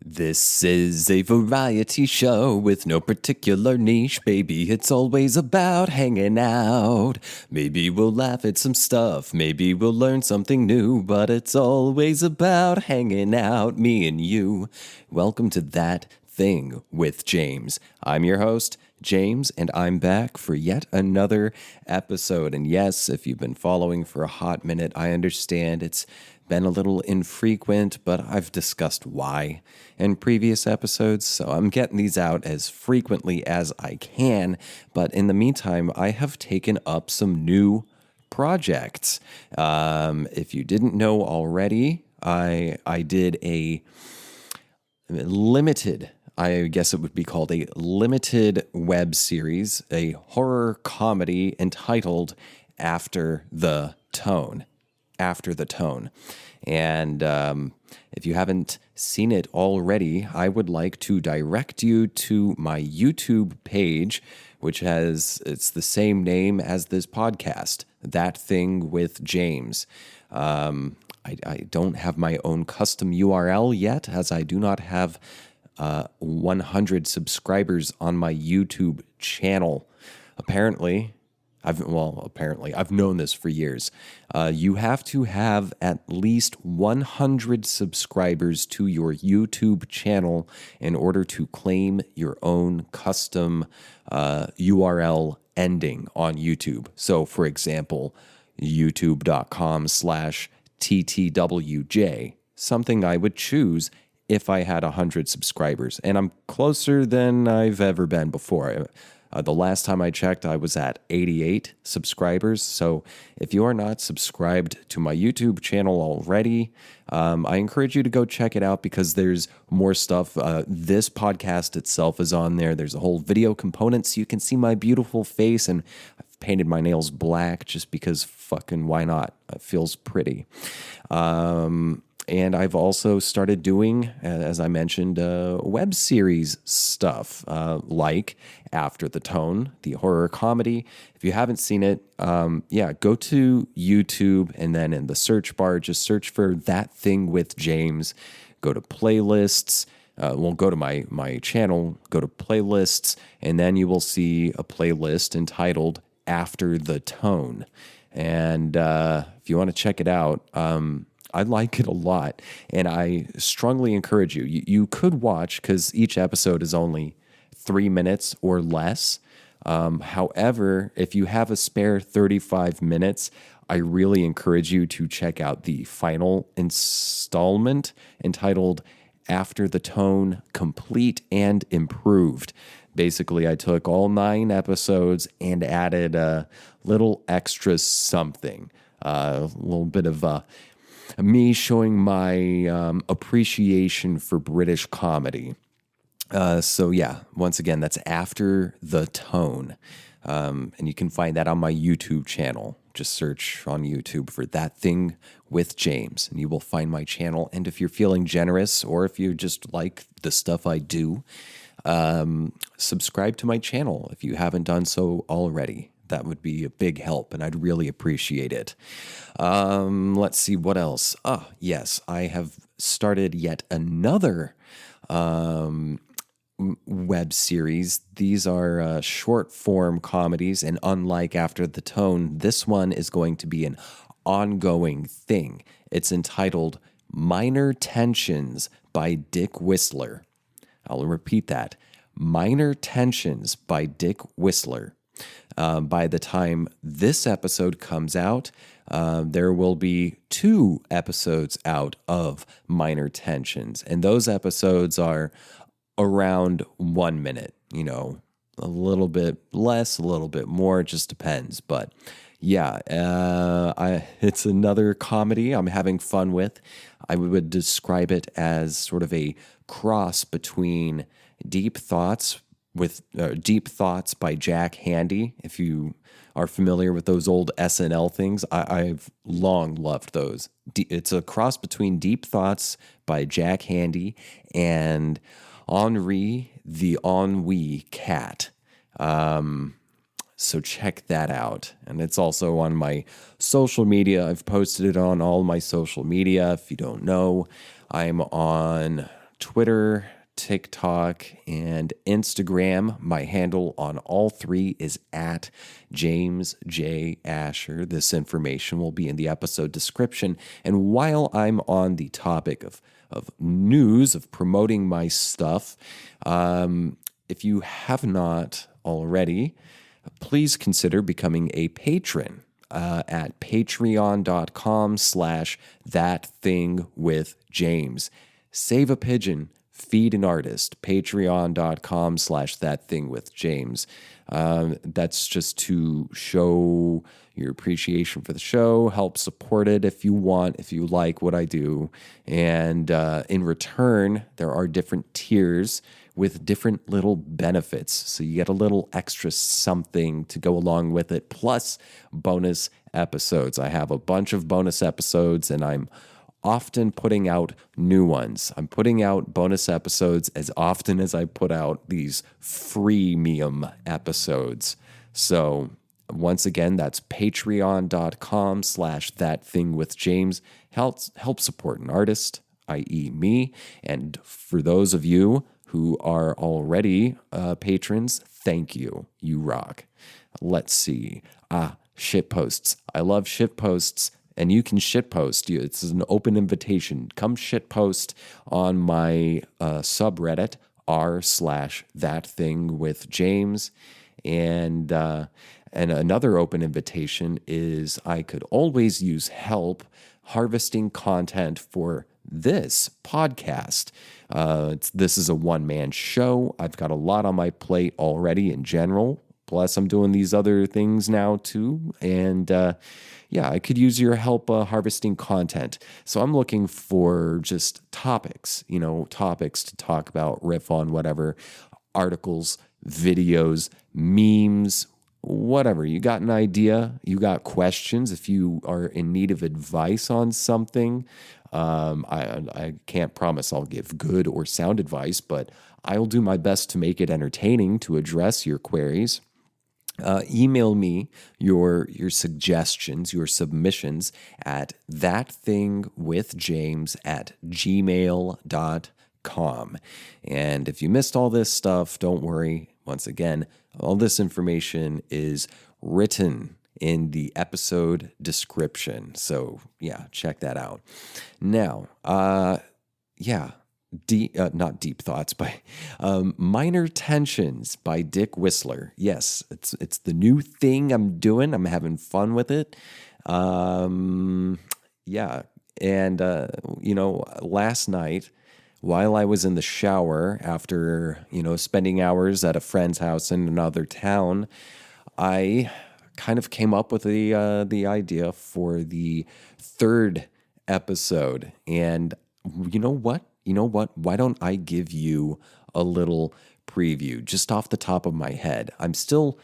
This is a variety show with no particular niche, baby. It's always about hanging out. Maybe we'll laugh at some stuff, maybe we'll learn something new, but it's always about hanging out, me and you. Welcome to That Thing with James. I'm your host, James, and I'm back for yet another episode. And yes, if you've been following for a hot minute, I understand it's been a little infrequent, but I've discussed why in previous episodes, so I'm getting these out as frequently as I can. But in the meantime, I have taken up some new projects. If you didn't know already, I did a limited, I guess it would be called a limited web series, a horror comedy entitled After the Tone. After the Tone. And if you haven't seen it already, I would like to direct you to my YouTube page, which it's the same name as this podcast, That Thing with James. I don't have my own custom URL yet, as I do not have 100 subscribers on my YouTube channel. Apparently, I've known this for years. You have to have at least 100 subscribers to your YouTube channel in order to claim your own custom URL ending on YouTube. So, for example, youtube.com/TTWJ, something I would choose if I had 100 subscribers. And I'm closer than I've ever been before. The last time I checked, I was at 88 subscribers. So if you are not subscribed to my YouTube channel already, I encourage you to go check it out because there's more stuff. This podcast itself is on there. There's a whole video component so you can see my beautiful face, and I've painted my nails black just because fucking why not? It feels pretty. And I've also started doing, as I mentioned, web series stuff like After the Tone, the horror comedy. If you haven't seen it, go to YouTube and then in the search bar, just search for That Thing with James. Go to playlists. Go to my channel, go to playlists, and then you will see a playlist entitled After the Tone. And if you want to check it out, I like it a lot, and I strongly encourage you. You could watch, because each episode is only 3 minutes or less. However, if you have a spare 35 minutes, I really encourage you to check out the final installment entitled After the Tone, Complete and Improved. Basically, I took all 9 episodes and added a little extra something, a little bit of me showing my appreciation for British comedy. Once again, that's After the Tone. And you can find that on my YouTube channel. Just search on YouTube for That Thing with James, and you will find my channel. And if you're feeling generous, or if you just like the stuff I do, subscribe to my channel if you haven't done so already. That would be a big help, and I'd really appreciate it. Let's see, what else? Yes, I have started yet another web series. These are short-form comedies, and unlike After the Tone, this one is going to be an ongoing thing. It's entitled Minor Tensions by Dick Whistler. I'll repeat that. Minor Tensions by Dick Whistler. By the time this episode comes out, there will be 2 episodes out of Minor Tensions. And those episodes are around 1 minute, a little bit less, a little bit more, it just depends. But yeah, it's another comedy I'm having fun with. I would describe it as sort of a cross between Deep Thoughts by Jack Handey. If you are familiar with those old SNL things, I've long loved those. It's a cross between Deep Thoughts by Jack Handey and Henri the Ennui Cat. So check that out. And it's also on my social media. I've posted it on all my social media. If you don't know, I'm on Twitter, TikTok, and Instagram. My handle on all three is at James J. Asher. This information will be in the episode description. And while I'm on the topic of news, of promoting my stuff, if you have not already, please consider becoming a patron at patreon.com/thatthingwithjames. Save a pigeon, feed an artist. Patreon.com/thatthingwithjames. That's just to show your appreciation for the show, help support it if you want, if you like what I do. And in return, there are different tiers with different little benefits. So you get a little extra something to go along with it, plus bonus episodes. I have a bunch of bonus episodes, and I'm often putting out new ones. I'm putting out bonus episodes as often as I put out these freemium episodes. So once again, that's patreon.com/thatthingwithjames. Help support an artist, i.e. me. And for those of you who are already patrons, thank you. You rock. Let's see. Shitposts. I love shitposts, and you can shitpost. It's an open invitation. Come shitpost on my subreddit, r/thatthingwithjames. And another open invitation is I could always use help harvesting content for this podcast. This is a one-man show. I've got a lot on my plate already in general. Plus, I'm doing these other things now too. And I could use your help harvesting content. So I'm looking for just topics to talk about, riff on, whatever, articles, videos, memes, whatever. You got an idea, you got questions, if you are in need of advice on something, I can't promise I'll give good or sound advice, but I'll do my best to make it entertaining to address your queries. Email me your suggestions, your submissions at thatthingwithjames@gmail.com. And if you missed all this stuff, don't worry. Once again, all this information is written in the episode description. So check that out. Now, not Deep Thoughts, by Minor Tensions by Dick Whistler. Yes, it's the new thing I'm doing. I'm having fun with it. And last night, while I was in the shower after spending hours at a friend's house in another town, I kind of came up with the idea for the third episode. And you know what? Why don't I give you a little preview just off the top of my head? I'm still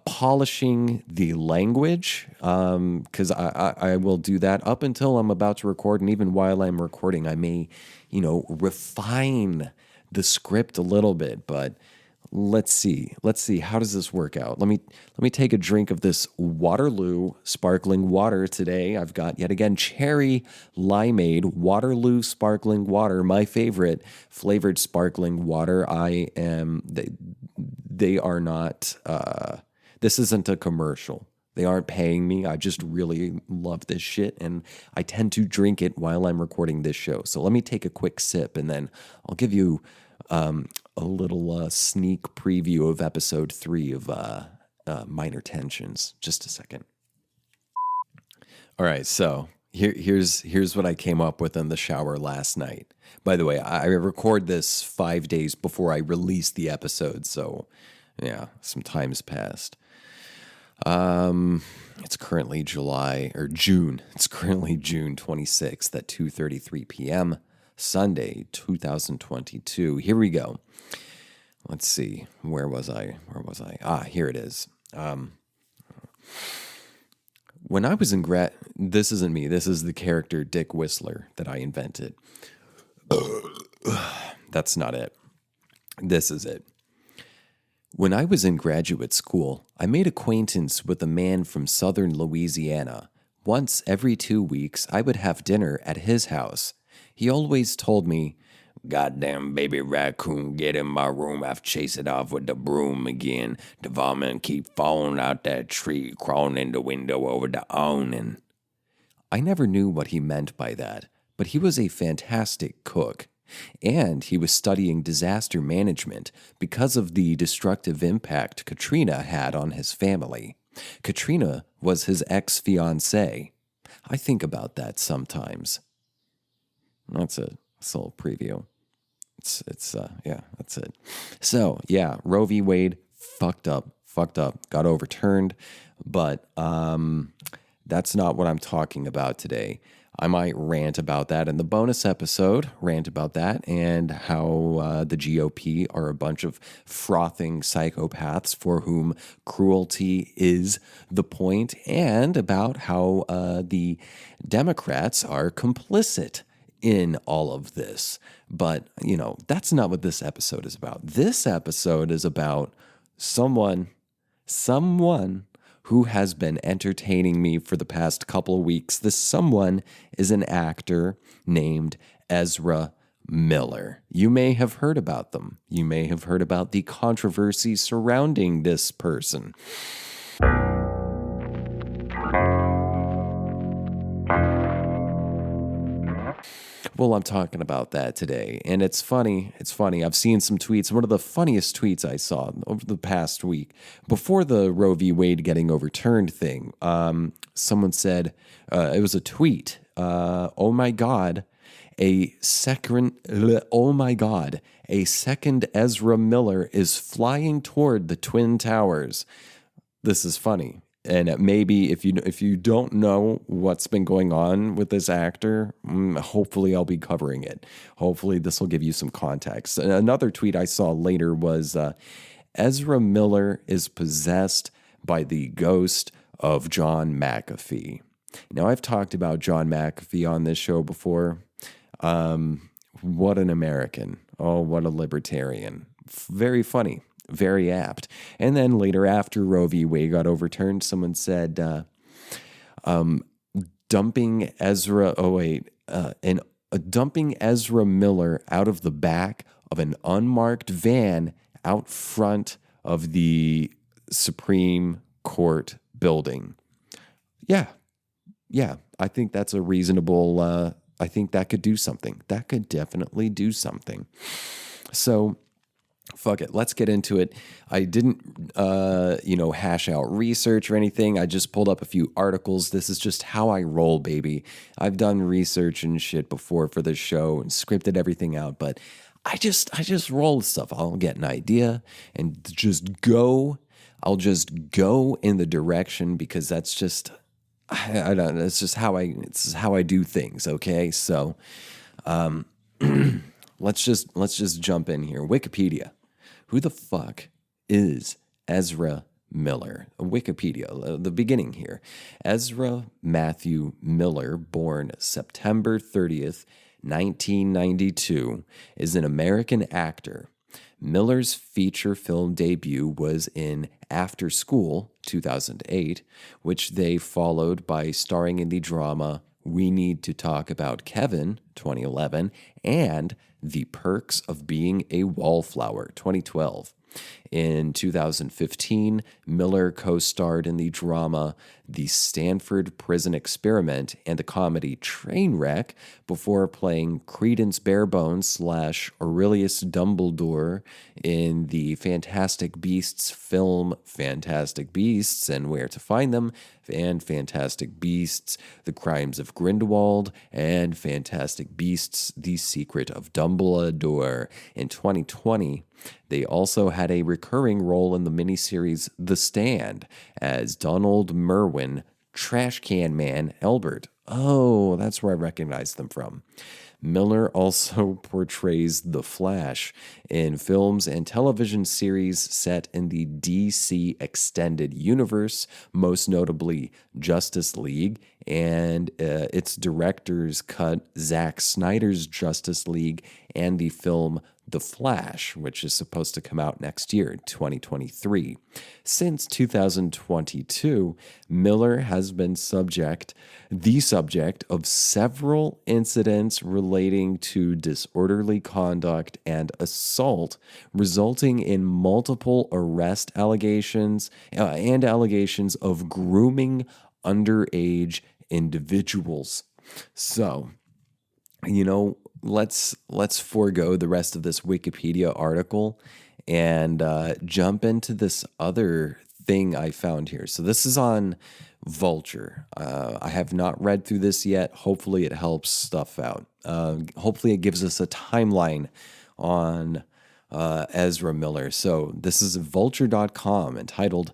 polishing the language because I will do that up until I'm about to record. And even while I'm recording, I may, refine the script a little bit. But let's see. How does this work out? Let me take a drink of this Waterloo sparkling water today. I've got yet again cherry limeade Waterloo sparkling water, my favorite flavored sparkling water. They are not. This isn't a commercial. They aren't paying me. I just really love this shit, and I tend to drink it while I'm recording this show. So let me take a quick sip, and then I'll give you a little sneak preview of episode 3 of Minor Tensions. Just a second. All right, so here's what I came up with in the shower last night. By the way, I record this 5 days before I release the episode, so some time's passed. It's currently June. It's currently June 26th at 2:33 p.m. Sunday, 2022. Here we go. Let's see. Where was I? Here it is. When I was in this isn't me. This is the character Dick Whistler that I invented. That's not it. This is it. When I was in graduate school, I made acquaintance with a man from southern Louisiana. Once every 2 weeks, I would have dinner at his house. He always told me, Goddamn baby raccoon, get in my room. I've chased it off with the broom again. The vomit keep falling out that tree, crawling in the window over the awning. I never knew what he meant by that, but he was a fantastic cook. And he was studying disaster management because of the destructive impact Katrina had on his family. Katrina was his ex-fiancée. I think about that sometimes. That's a little preview. Yeah, that's it. So, yeah, Roe v. Wade, fucked up, got overturned, but that's not what I'm talking about today. I might rant about that in the bonus episode, and how the GOP are a bunch of frothing psychopaths for whom cruelty is the point, and about how the Democrats are complicit in all of this. But, that's not what this episode is about. This episode is about someone who has been entertaining me for the past couple of weeks. This someone is an actor named Ezra Miller. You may have heard about them. You may have heard about the controversy surrounding this person. Well, I'm talking about that today. And it's funny. I've seen some tweets. One of the funniest tweets I saw over the past week, before the Roe v. Wade getting overturned thing, someone said, it was a tweet, oh my God, a second Ezra Miller is flying toward the Twin Towers. This is funny. And maybe if you don't know what's been going on with this actor, hopefully I'll be covering it. Hopefully this will give you some context. Another tweet I saw later was Ezra Miller is possessed by the ghost of John McAfee. Now, I've talked about John McAfee on this show before. What an American. Oh, what a libertarian. Very funny. Very apt. And then later, after Roe v. Wade got overturned, someone said, dumping Ezra Miller out of the back of an unmarked van out front of the Supreme Court building. Yeah. I think that's a reasonable, I think that could do something. That could definitely do something. So, fuck it. Let's get into it. I didn't, hash out research or anything. I just pulled up a few articles. This is just how I roll, baby. I've done research and shit before for this show and scripted everything out, but I just roll stuff. I'll get an idea and I'll just go in the direction because that's just, I don't know. It's just how I do things. Okay. So, let's just jump in here. Wikipedia. Who the fuck is Ezra Miller? Wikipedia, the beginning here. Ezra Matthew Miller, born September 30th, 1992, is an American actor. Miller's feature film debut was in After School, 2008, which they followed by starring in the drama We Need to Talk About Kevin, 2011, and The Perks of Being a Wallflower, 2012. In 2015, Miller co-starred in the drama The Stanford Prison Experiment and the comedy Trainwreck before playing Credence Barebones / Aurelius Dumbledore in the Fantastic Beasts film Fantastic Beasts and Where to Find Them, and Fantastic Beasts, The Crimes of Grindelwald, and Fantastic Beasts, The Secret of Dumbledore. In 2020, they also had a recurring role in the miniseries The Stand as Donald Merwin, Trash Can Man Albert. Oh, that's where I recognize them from. Miller also portrays The Flash in films and television series set in the DC Extended Universe, most notably Justice League and its directors cut Zack Snyder's Justice League and the film The Flash, which is supposed to come out next year, 2023. Since 2022, Miller has been the subject of several incidents relating to disorderly conduct and assault, resulting in multiple arrest allegations and allegations of grooming underage individuals. So, let's forego the rest of this Wikipedia article and jump into this other thing I found here. So this is on Vulture. I have not read through this yet. Hopefully it helps stuff out. Hopefully it gives us a timeline on Ezra Miller. So this is vulture.com entitled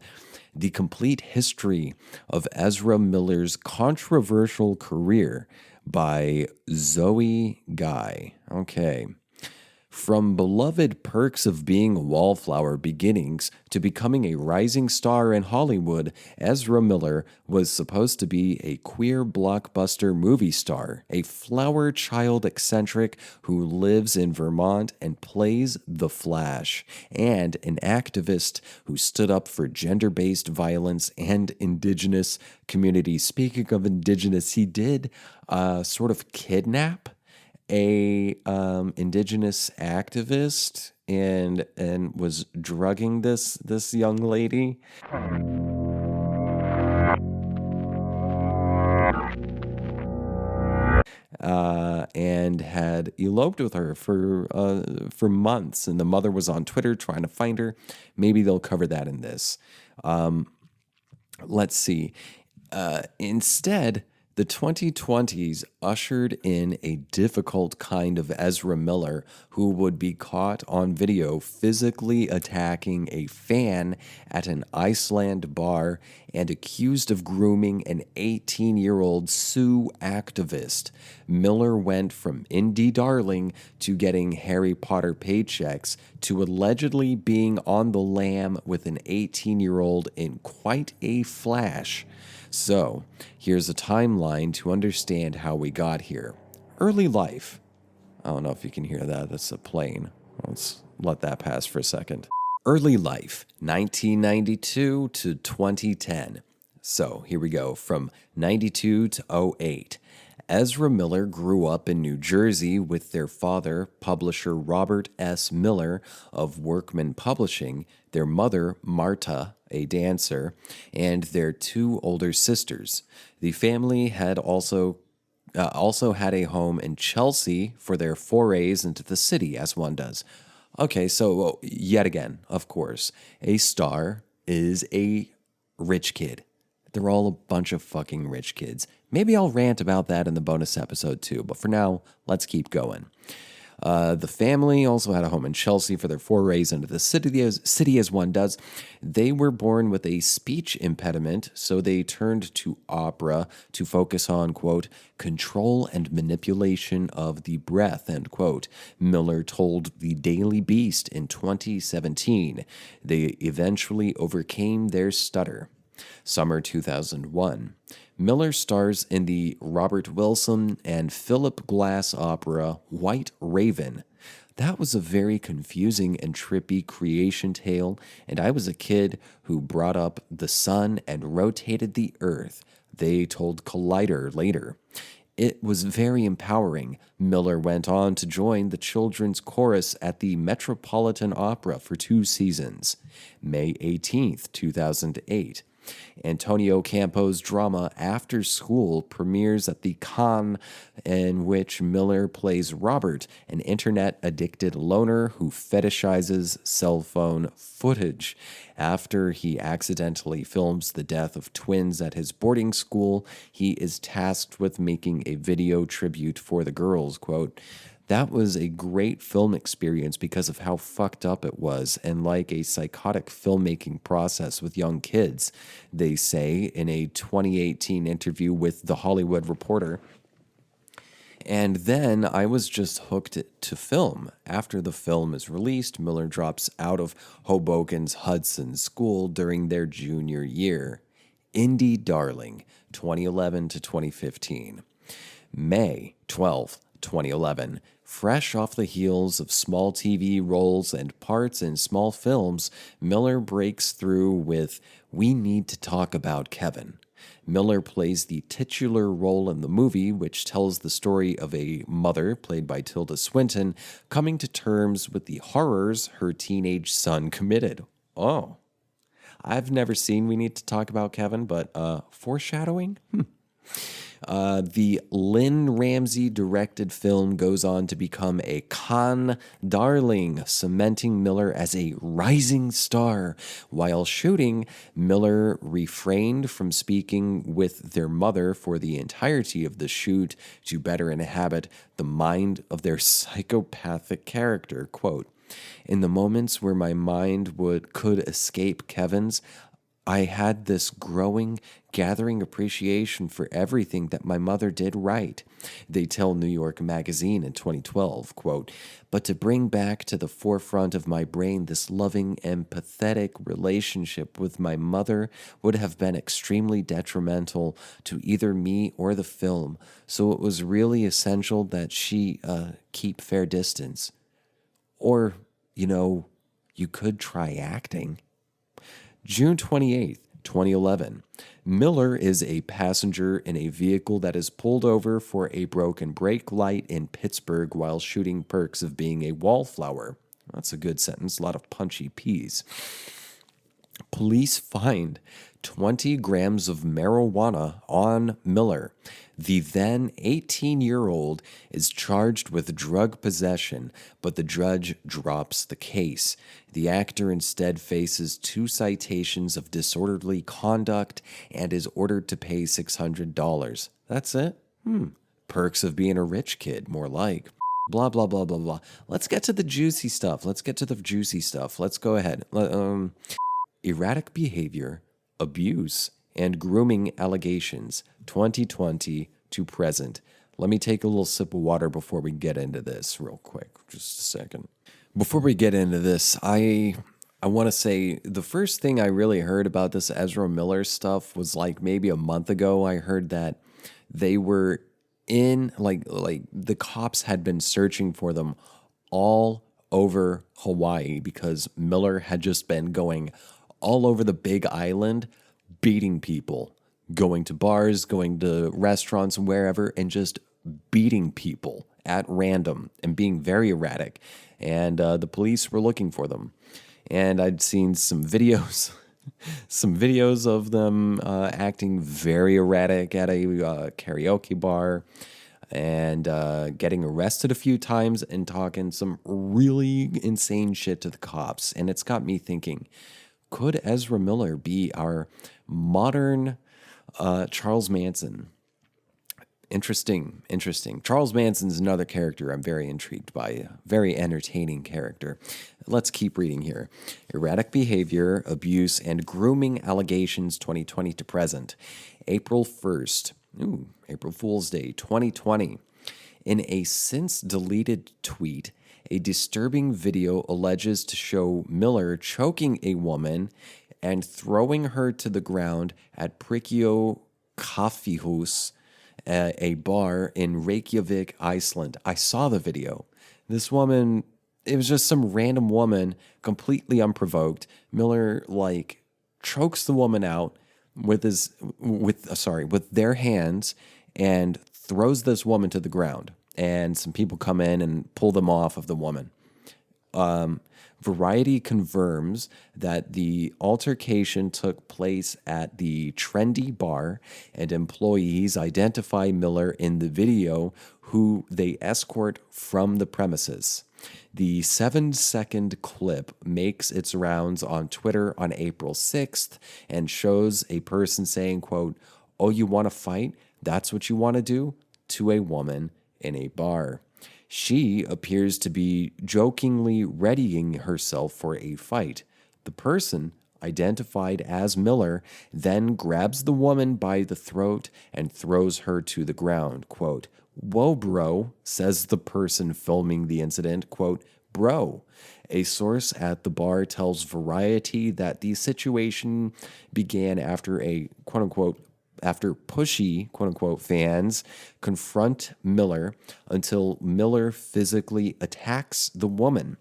"The Complete History of Ezra Miller's Controversial Career" by Zoe Guy. Okay. From beloved perks of being a wallflower beginnings to becoming a rising star in Hollywood, Ezra Miller was supposed to be a queer blockbuster movie star, a flower child eccentric who lives in Vermont and plays The Flash, and an activist who stood up for gender-based violence and indigenous communities. Speaking of indigenous, he did sort of kidnap a indigenous activist and was drugging this young lady. And had eloped with her for months, and the mother was on Twitter trying to find her. Maybe they'll cover that in this. Let's see. Instead, the 2020s ushered in a difficult kind of Ezra Miller who would be caught on video physically attacking a fan at an Iceland bar and accused of grooming an 18-year-old Sioux activist. Miller went from indie darling to getting Harry Potter paychecks to allegedly being on the lam with an 18-year-old in quite a flash. So, here's a timeline to understand how we got here. Early life. I don't know if you can hear that. That's a plane. Let's let that pass for a second. Early life, 1992 to 2010. So, here we go. From 92 to 08. Ezra Miller grew up in New Jersey with their father, publisher Robert S. Miller of Workman Publishing, their mother, Marta, a dancer, and their two older sisters. The family had also had a home in Chelsea for their forays into the city, as one does. Okay, so yet again, of course, a star is a rich kid. They're all a bunch of fucking rich kids. Maybe I'll rant about that in the bonus episode too, but for now, let's keep going. The family also had a home in Chelsea for their forays into the city as one does. They were born with a speech impediment, so they turned to opera to focus on, quote, control and manipulation of the breath, end quote. Miller told the Daily Beast in 2017. They eventually overcame their stutter. Summer 2001. Miller stars in the Robert Wilson and Philip Glass opera White Raven. That was a very confusing and trippy creation tale, and I was a kid who brought up the sun and rotated the earth, they told Collider later. It was very empowering. Miller went on to join the children's chorus at the Metropolitan Opera for 2 seasons. May 18th, 2008. Antonio Campo's drama After School premieres at the Cannes, in which Miller plays Robert, an internet-addicted loner who fetishizes cell phone footage. After he accidentally films the death of twins at his boarding school, he is tasked with making a video tribute for the girls, quote, that was a great film experience because of how fucked up it was and like a psychotic filmmaking process with young kids, they say in a 2018 interview with The Hollywood Reporter. And then I was just hooked to film. After the film is released, Miller drops out of Hoboken's Hudson School during their junior year. Indie Darling, 2011 to 2015. May 12th, 2011. Fresh off the heels of small TV roles and parts in small films, Miller breaks through with We Need to Talk About Kevin. Miller plays the titular role in the movie, which tells the story of a mother, played by Tilda Swinton, coming to terms with the horrors her teenage son committed. Oh, I've never seen We Need to Talk About Kevin, but foreshadowing? The Lynn Ramsey-directed film goes on to become a Cannes darling, cementing Miller as a rising star. While shooting, Miller refrained from speaking with their mother for the entirety of the shoot to better inhabit the mind of their psychopathic character. Quote, in the moments where my mind could escape Kevin's, I had this gathering appreciation for everything that my mother did right. They tell New York Magazine in 2012, quote, but to bring back to the forefront of my brain this loving, empathetic relationship with my mother would have been extremely detrimental to either me or the film, so it was really essential that she keep fair distance. Or, you could try acting. June 28th, 2011. Miller is a passenger in a vehicle that is pulled over for a broken brake light in Pittsburgh while shooting Perks of Being a Wallflower. That's a good sentence, a lot of punchy P's. Police find 20 grams of marijuana on Miller. The then 18-year-old is charged with drug possession, but the judge drops the case. The actor instead faces 2 citations of disorderly conduct and is ordered to pay $600. That's it? Perks of being a rich kid, more like. Blah, blah, blah, blah, blah. Let's get to the juicy stuff. Let's go ahead. Erratic behavior, abuse, and grooming allegations, 2020 to present. Let me take a little sip of water before we get into this real quick. Just a second. Before we get into this, I want to say the first thing I really heard about this Ezra Miller stuff was like maybe a month ago. I heard that they were in, like the cops had been searching for them all over Hawaii because Miller had just been going all over the Big Island, beating people, going to bars, going to restaurants and wherever, and just beating people at random and being very erratic. And the police were looking for them. And I'd seen some videos of them acting very erratic at a karaoke bar and getting arrested a few times and talking some really insane shit to the cops. And it's got me thinking, could Ezra Miller be our modern Charles Manson? Interesting. Charles Manson's another character I'm very intrigued by, a very entertaining character. Let's keep reading here. Erratic behavior, abuse, and grooming allegations 2020 to present. April 1st, April Fool's Day 2020. In a since-deleted tweet, a disturbing video alleges to show Miller choking a woman and throwing her to the ground at Prikio Kaffihus, a bar in Reykjavik, Iceland. I saw the video. This woman, it was just some random woman, completely unprovoked. Miller chokes the woman out with their hands and throws this woman to the ground. And some people come in and pull them off of the woman. Variety confirms that the altercation took place at the Trendy Bar, and employees identify Miller in the video, who they escort from the premises. The 7-second clip makes its rounds on Twitter on April 6th and shows a person saying, quote, "Oh, you want to fight? That's what you want to do?" to a woman in a bar. She appears to be jokingly readying herself for a fight. The person, identified as Miller, then grabs the woman by the throat and throws her to the ground. Quote, "Whoa, bro," says the person filming the incident. Quote, Bro. A source at the bar tells Variety that the situation began after a quote unquote after pushy quote unquote fans confront Miller until Miller physically attacks the woman.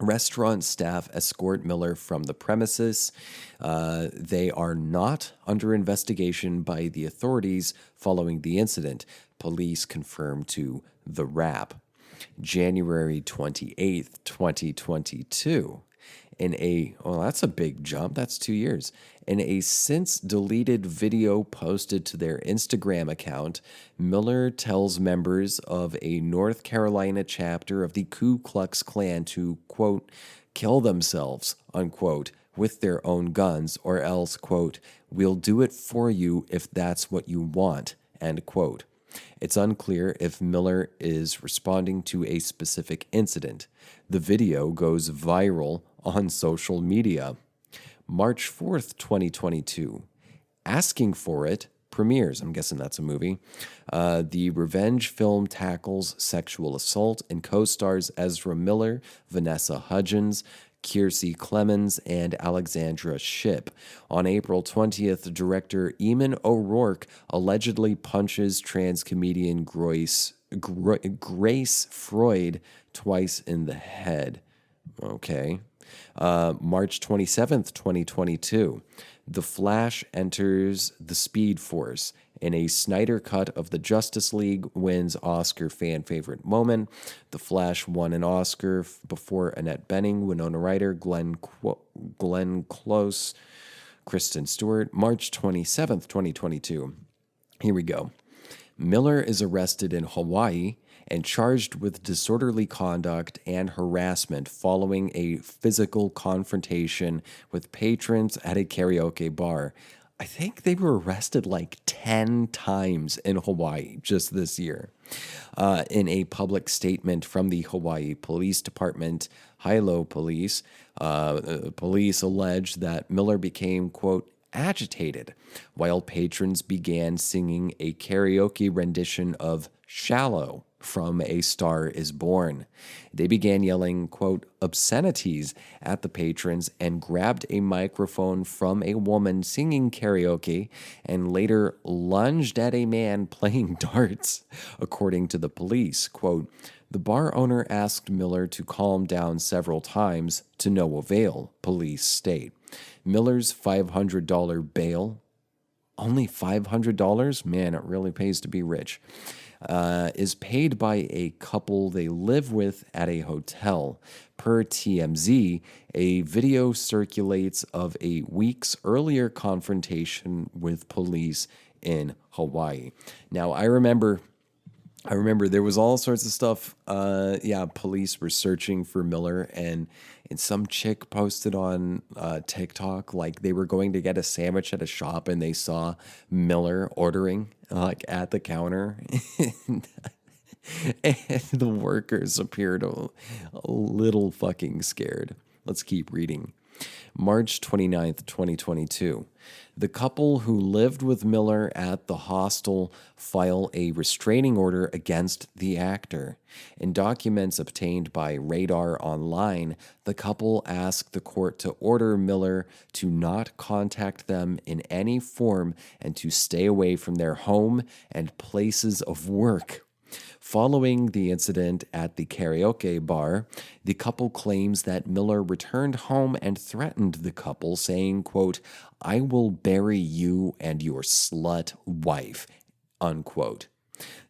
Restaurant staff escort Miller from the premises. They are not under investigation by the authorities following the incident, police confirmed to The Wrap. January 28th, 2022. That's a big jump. That's 2 years. In a since deleted video posted to their Instagram account, Miller tells members of a North Carolina chapter of the Ku Klux Klan to, quote, kill themselves, unquote, with their own guns, or else, quote, we'll do it for you if that's what you want, end quote. It's unclear if Miller is responding to a specific incident. The video goes viral on social media. March 4th, 2022. Asking for It premieres. I'm guessing that's a movie. The revenge film tackles sexual assault and co-stars Ezra Miller, Vanessa Hudgens, Kiersey Clemens, and Alexandra Shipp. On April 20th, director Eamon O'Rourke allegedly punches trans comedian Grace Freud twice in the head. Okay. March 27th, 2022. The Flash enters the Speed Force. In a Snyder cut of the Justice League wins Oscar fan favorite moment. The Flash won an Oscar before Annette Bening, Winona Ryder, Glenn Close, Kristen Stewart. March 27th, 2022. Here we go. Miller is arrested in Hawaii and charged with disorderly conduct and harassment following a physical confrontation with patrons at a karaoke bar. I think they were arrested like 10 times in Hawaii just this year. In a public statement from the Hawaii Police Department, Hilo Police, police alleged that Miller became, quote, agitated while patrons began singing a karaoke rendition of Shallow from A Star Is Born. They began yelling, quote, obscenities at the patrons and grabbed a microphone from a woman singing karaoke and later lunged at a man playing darts, according to the police. Quote, the bar owner asked Miller to calm down several times to no avail, police state. Miller's $500 bail, only $500? Man, it really pays to be rich. Is paid by a couple they live with at a hotel. Per TMZ, a video circulates of a week's earlier confrontation with police in Hawaii. Now, I remember there was all sorts of stuff. Police were searching for Miller, and some chick posted on TikTok like they were going to get a sandwich at a shop and they saw Miller ordering like at the counter. And the workers appeared a little fucking scared. Let's keep reading. March 29th, 2022. The couple who lived with Miller at the hostel file a restraining order against the actor. In documents obtained by Radar Online, the couple asked the court to order Miller to not contact them in any form and to stay away from their home and places of work. Following the incident at the karaoke bar, the couple claims that Miller returned home and threatened the couple, saying, quote, I will bury you and your slut wife, unquote.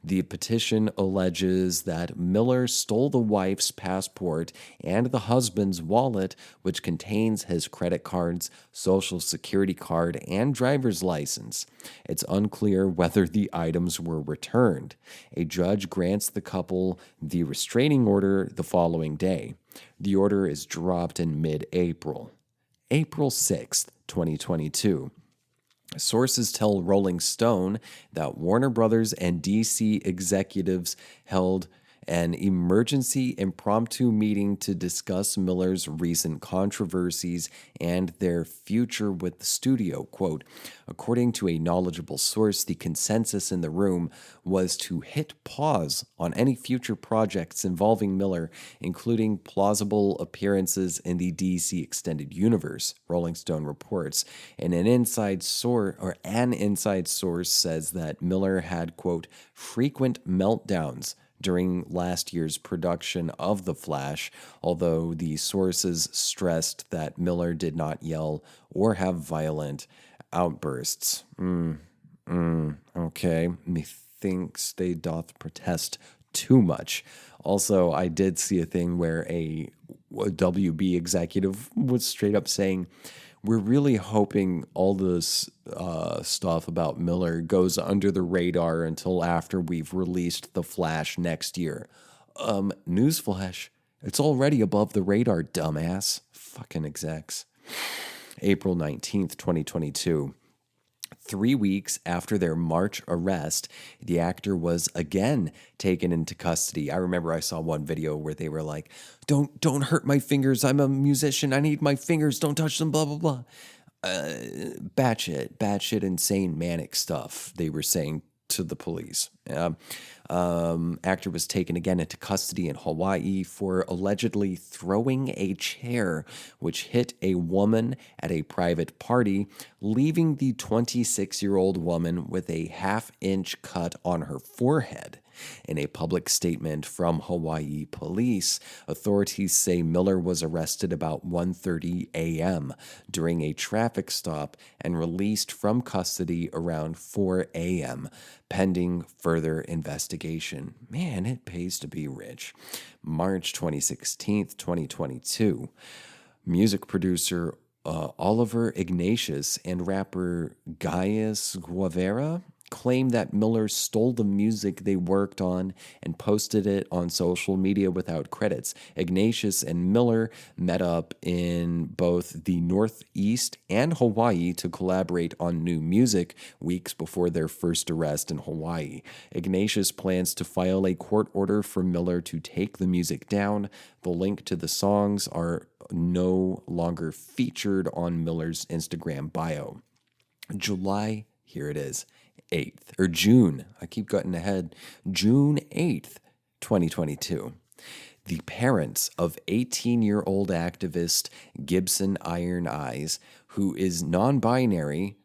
The petition alleges that Miller stole the wife's passport and the husband's wallet, which contains his credit cards, social security card, and driver's license. It's unclear whether the items were returned. A judge grants the couple the restraining order the following day. The order is dropped in mid-April. April 6th, 2022. Sources tell Rolling Stone that Warner Brothers and DC executives held an emergency impromptu meeting to discuss Miller's recent controversies and their future with the studio. Quote, according to a knowledgeable source, the consensus in the room was to hit pause on any future projects involving Miller, including plausible appearances in the DC Extended Universe, Rolling Stone reports. And an inside source says that Miller had, quote, frequent meltdowns during last year's production of The Flash, although the sources stressed that Miller did not yell or have violent outbursts. Okay. Methinks they doth protest too much. Also, I did see a thing where a WB executive was straight up saying, we're really hoping all this stuff about Miller goes under the radar until after we've released The Flash next year. Newsflash, it's already above the radar, dumbass. Fucking execs. April 19th, 2022. 3 weeks after their March arrest, the actor was again taken into custody. I remember I saw one video where they were like, don't hurt my fingers. I'm a musician. I need my fingers. Don't touch them, blah, blah, blah. Batshit, insane, manic stuff they were saying to the police. Actor was taken again into custody in Hawaii for allegedly throwing a chair which hit a woman at a private party, leaving the 26-year-old woman with a half-inch cut on her forehead. In a public statement from Hawaii police, authorities say Miller was arrested about 1:30 a.m. during a traffic stop and released from custody around 4 a.m., pending further investigation. Man, it pays to be rich. March 2016, 2022. Music producer Oliver Ignatius and rapper Gaius Guevara claimed that Miller stole the music they worked on and posted it on social media without credits. Ignatius and Miller met up in both the Northeast and Hawaii to collaborate on new music weeks before their first arrest in Hawaii. Ignatius plans to file a court order for Miller to take the music down. The link to the songs are no longer featured on Miller's Instagram bio. July, here it is, 8th, or June, I keep getting ahead, June 8th, 2022. The parents of 18-year-old activist Gibson Iron Eyes, who is non-binary,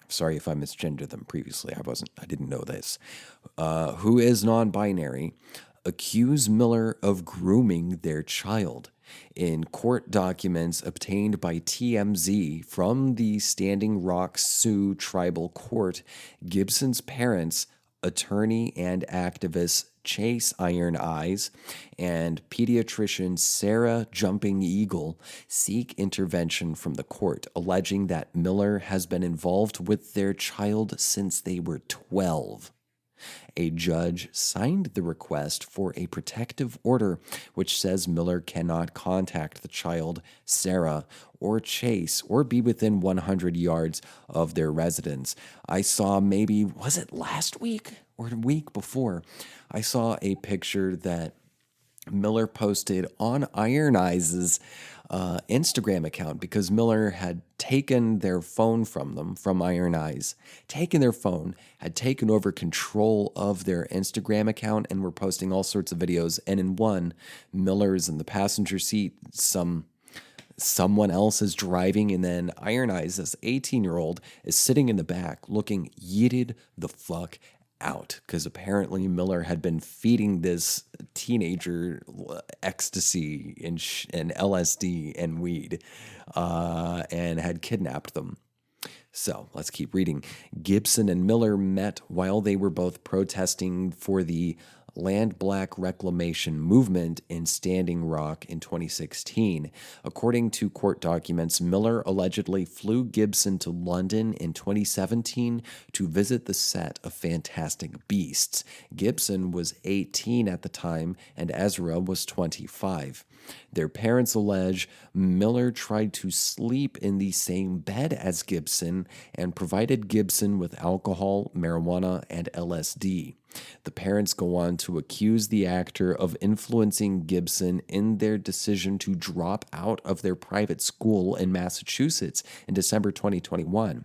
sorry if I misgendered them previously, I didn't know this, who is non-binary, accuse Miller of grooming their child. In court documents obtained by TMZ from the Standing Rock Sioux Tribal Court, Gibson's parents, attorney and activist Chase Iron Eyes and pediatrician Sarah Jumping Eagle seek intervention from the court, alleging that Miller has been involved with their child since they were 12. A judge signed the request for a protective order which says Miller cannot contact the child, Sarah, or Chase, or be within 100 yards of their residence. I saw was it last week or the week before? I saw a picture that Miller posted on Iron Eyes' Instagram account because Miller had taken their phone from them, from Iron Eyes, taken their phone, had taken over control of their Instagram account and were posting all sorts of videos. And in one, Miller is in the passenger seat, someone else is driving, and then Iron Eyes, this 18-year-old, is sitting in the back looking yeeted the fuck out because apparently Miller had been feeding this teenager ecstasy and LSD and weed and had kidnapped them. So let's keep reading. Gibson and Miller met while they were both protesting for the Land Black Reclamation movement in Standing Rock in 2016. According to court documents, Miller allegedly flew Gibson to London in 2017 to visit the set of Fantastic Beasts. Gibson was 18 at the time and Ezra was 25. Their parents allege Miller tried to sleep in the same bed as Gibson and provided Gibson with alcohol, marijuana, and LSD. The parents go on to accuse the actor of influencing Gibson in their decision to drop out of their private school in Massachusetts in December 2021.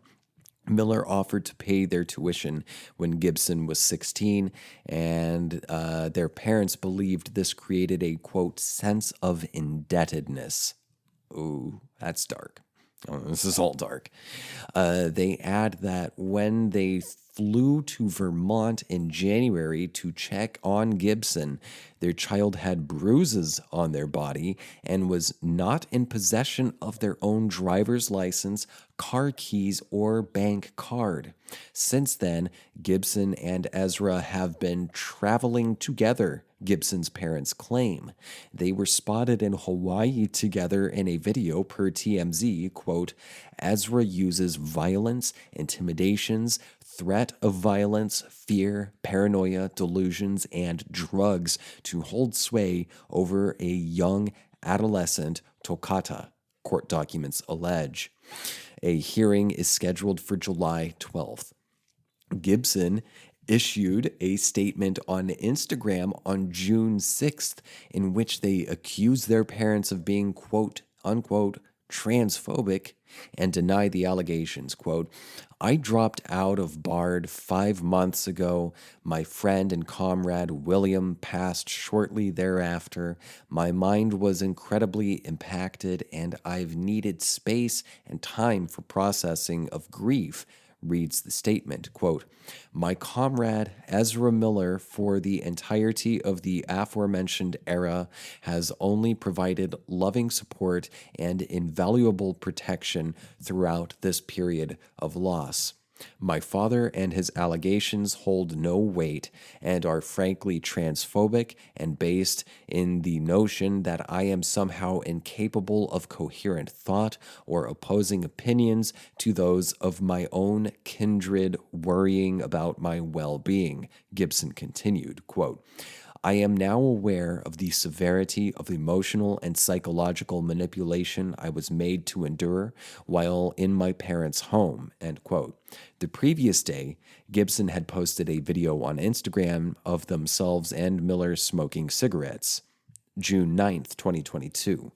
Miller offered to pay their tuition when Gibson was 16, and their parents believed this created a, quote, sense of indebtedness. Ooh, that's dark. Oh, this is all dark. They add that when they flew to Vermont in January to check on Gibson, their child had bruises on their body and was not in possession of their own driver's license, car keys, or bank card. Since then, Gibson and Ezra have been traveling together, Gibson's parents claim. They were spotted in Hawaii together in a video per TMZ, quote, Ezra uses violence, intimidations, threat of violence, fear, paranoia, delusions, and drugs to hold sway over a young adolescent, Tokata, court documents allege. A hearing is scheduled for July 12th. Gibson issued a statement on Instagram on June 6th in which they accused their parents of being, quote, unquote, transphobic and denied the allegations. Quote, I dropped out of Bard 5 months ago. My friend and comrade William passed shortly thereafter. My mind was incredibly impacted, and I've needed space and time for processing of grief, reads the statement. Quote, my comrade Ezra Miller, for the entirety of the aforementioned era, has only provided loving support and invaluable protection throughout this period of loss. My father and his allegations hold no weight and are frankly transphobic and based in the notion that I am somehow incapable of coherent thought or opposing opinions to those of my own kindred worrying about my well-being, Gibson continued, quote, I am now aware of the severity of emotional and psychological manipulation I was made to endure while in my parents' home, end quote. The previous day, Gibson had posted a video on Instagram of themselves and Miller smoking cigarettes. June 9th, 2022.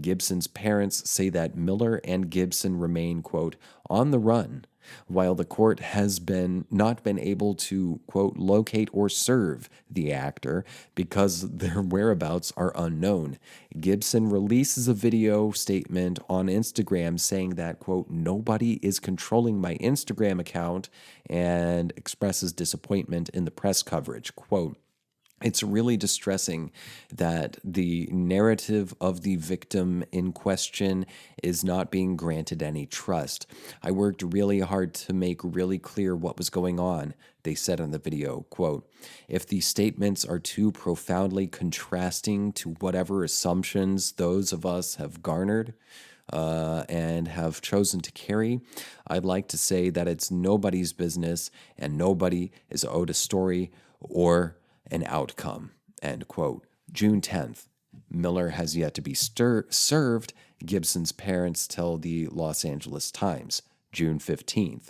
Gibson's parents say that Miller and Gibson remain, quote, on the run, while the court has not been able to, quote, locate or serve the actor because their whereabouts are unknown. Gibson releases a video statement on Instagram saying that, quote, nobody is controlling my Instagram account, and expresses disappointment in the press coverage. Quote, it's really distressing that the narrative of the victim in question is not being granted any trust. I worked really hard to make really clear what was going on, they said in the video. Quote, if the statements are too profoundly contrasting to whatever assumptions those of us have garnered and have chosen to carry, I'd like to say that it's nobody's business and nobody is owed a story or an outcome, end quote. June 10th. Miller has yet to be served, Gibson's parents tell the Los Angeles Times. June 15th.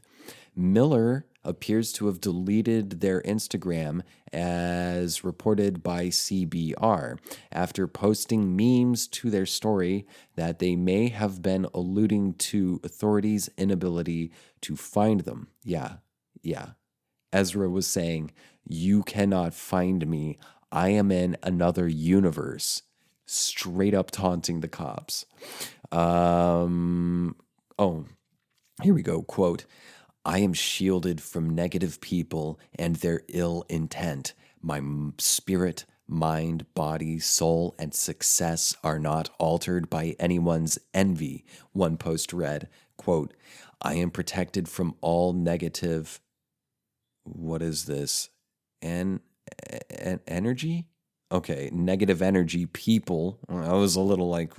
Miller appears to have deleted their Instagram, as reported by CBR, after posting memes to their story that they may have been alluding to authorities' inability to find them. Yeah. Ezra was saying, you cannot find me. I am in another universe. Straight up taunting the cops. Here we go. Quote, I am shielded from negative people and their ill intent. My spirit, mind, body, soul, and success are not altered by anyone's envy. One post read, quote, I am protected from all negative, what is this? Energy? Okay, negative energy people. I was a little like,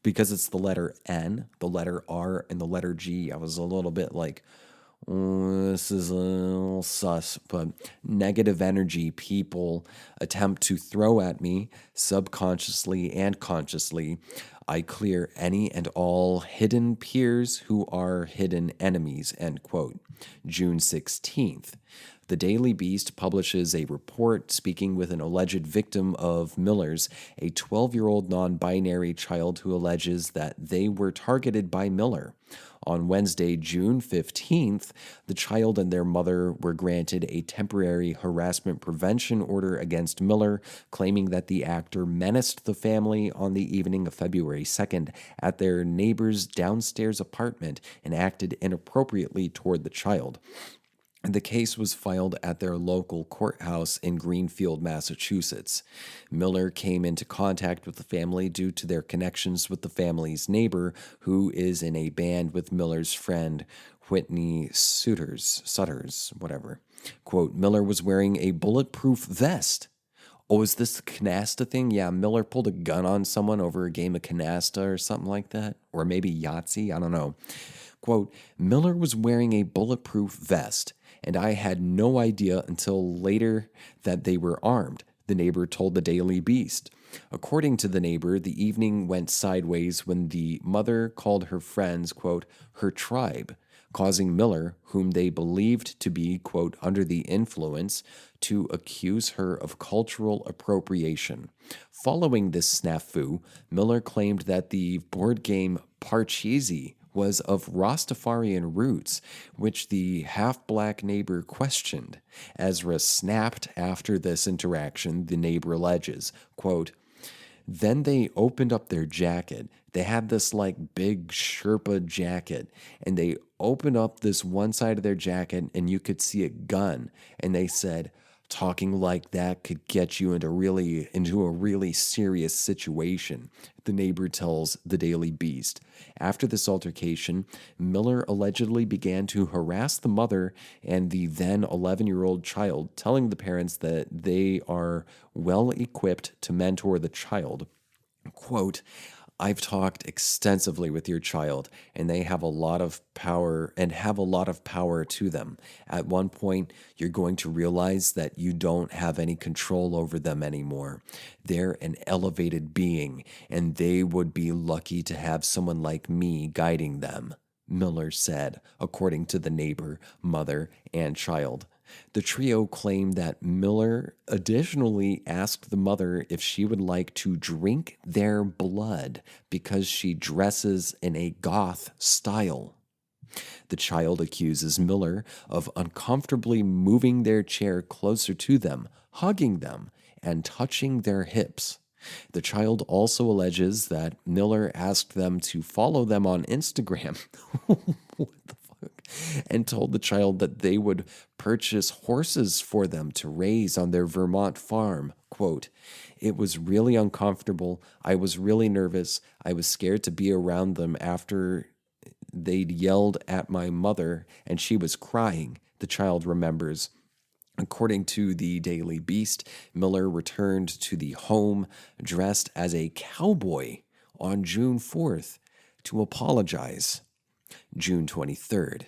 because it's the letter N, the letter R, and the letter G, I was a little bit like, This is a little sus, but negative energy people attempt to throw at me subconsciously and consciously. I clear any and all hidden peers who are hidden enemies, end quote. June 16th. The Daily Beast publishes a report speaking with an alleged victim of Miller's, a 12-year-old non binary child who alleges that they were targeted by Miller. On Wednesday, June 15th, the child and their mother were granted a temporary harassment prevention order against Miller, claiming that the actor menaced the family on the evening of February 2nd at their neighbor's downstairs apartment and acted inappropriately toward the child. The case was filed at their local courthouse in Greenfield, Massachusetts. Miller came into contact with the family due to their connections with the family's neighbor, who is in a band with Miller's friend, Whitney Sutters, whatever. Quote, Miller was wearing a bulletproof vest. Oh, is this the canasta thing? Yeah, Miller pulled a gun on someone over a game of canasta or something like that. Or maybe Yahtzee, I don't know. Quote, Miller was wearing a bulletproof vest, and I had no idea until later that they were armed, the neighbor told the Daily Beast. According to the neighbor, the evening went sideways when the mother called her friends, quote, her tribe, causing Miller, whom they believed to be, quote, under the influence, to accuse her of cultural appropriation. Following this snafu, Miller claimed that the board game Parcheesi was of Rastafarian roots, which the half-black neighbor questioned. Ezra snapped after this interaction, the neighbor alleges, quote, then they opened up their jacket. They had this like big Sherpa jacket, and they opened up this one side of their jacket and you could see a gun. And they said, talking like that could get you into a really serious situation, the neighbor tells the Daily Beast. After this altercation, Miller allegedly began to harass the mother and the then 11-year-old child, telling the parents that they are well equipped to mentor the child. Quote, I've talked extensively with your child, and they have a lot of power to them. At one point, you're going to realize that you don't have any control over them anymore. They're an elevated being, and they would be lucky to have someone like me guiding them, Miller said, according to the neighbor, mother, and child. The trio claimed that Miller additionally asked the mother if she would like to drink their blood because she dresses in a goth style. The child accuses Miller of uncomfortably moving their chair closer to them, hugging them, and touching their hips. The child also alleges that Miller asked them to follow them on Instagram. What the and told the child that they would purchase horses for them to raise on their Vermont farm. Quote, it was really uncomfortable. I was really nervous. I was scared to be around them after they'd yelled at my mother and she was crying, the child remembers. According to the Daily Beast, Miller returned to the home dressed as a cowboy on June 4th to apologize. June 23rd.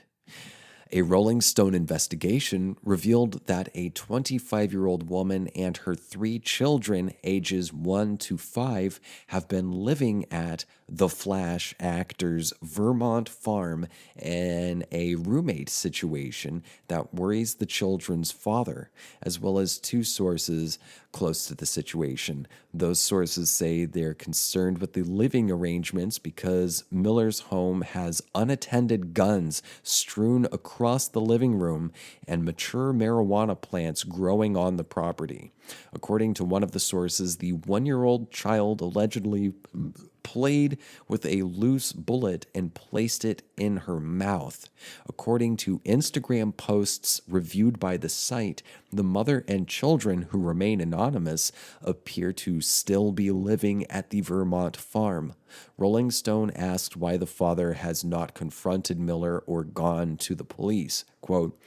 A Rolling Stone investigation revealed that a 25-year-old woman and her 3 children, ages 1 to 5, have been living at the Flash actor's Vermont farm in a roommate situation that worries the children's father, as well as 2 sources close to the situation. Those sources say they're concerned with the living arrangements because Miller's home has unattended guns strewn across the living room and mature marijuana plants growing on the property. According to one of the sources, the 1-year-old child allegedly played with a loose bullet and placed it in her mouth. According to Instagram posts reviewed by the site, the mother and children, who remain anonymous, appear to still be living at the Vermont farm. Rolling Stone asked why the father has not confronted Miller or gone to the police. Quote,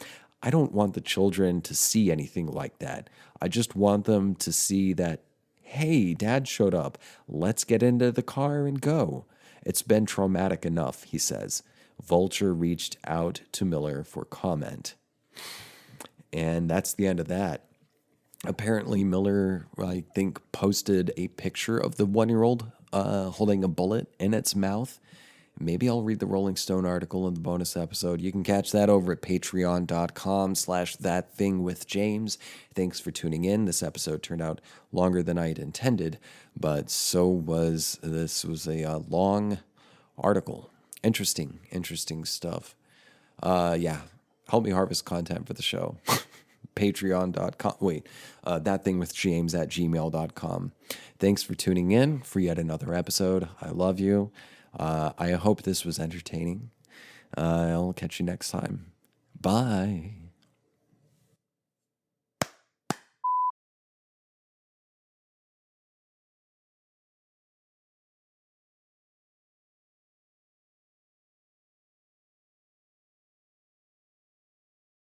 I don't want the children to see anything like that. I just want them to see that, hey, Dad showed up. Let's get into the car and go. It's been traumatic enough, he says. Vulture reached out to Miller for comment. And that's the end of that. Apparently, Miller, I think, posted a picture of the 1-year-old holding a bullet in its mouth. Maybe I'll read the Rolling Stone article in the bonus episode. You can catch that over at patreon.com/thatthingwithjames. Thanks for tuning in. This episode turned out longer than I had intended, but this was a long article. Interesting stuff. Help me harvest content for the show. Patreon.com. thatthingwithjames@gmail.com. Thanks for tuning in for yet another episode. I love you. I hope this was entertaining. I'll catch you next time. Bye.